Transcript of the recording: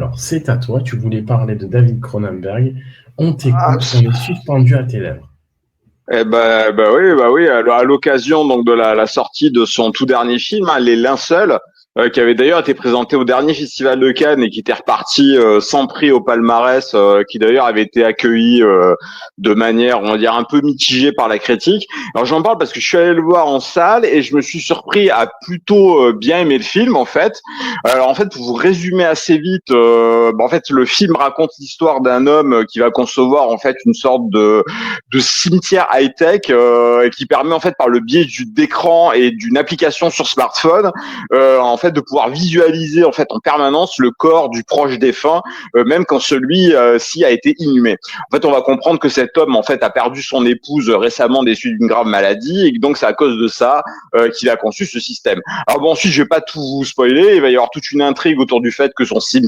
Alors, c'est à toi, tu voulais parler de David Cronenberg. On Ah, t'écoute, on est suspendu à tes lèvres. bah oui, à l'occasion donc de la sortie de son tout dernier film, hein, Les Linceuls, qui avait d'ailleurs été présenté au dernier festival de Cannes et qui était reparti sans prix au palmarès, qui d'ailleurs avait été accueilli de manière, on va dire, un peu mitigée par la critique. Alors j'en parle parce que je suis allé le voir en salle et je me suis surpris à plutôt bien aimer le film en fait. Alors en fait, pour vous résumer assez vite, en fait, le film raconte l'histoire d'un homme qui va concevoir en fait une sorte de cimetière high-tech qui permet en fait par le biais d'écran et d'une application sur smartphone en fait de pouvoir visualiser en fait en permanence le corps du proche défunt même quand celui-ci a été inhumé. En fait, on va comprendre que cet homme en fait a perdu son épouse récemment des suites d'une grave maladie et que donc c'est à cause de ça qu'il a conçu ce système. Alors bon, ensuite je vais pas tout vous spoiler, il va y avoir toute une intrigue autour du fait que son cimetière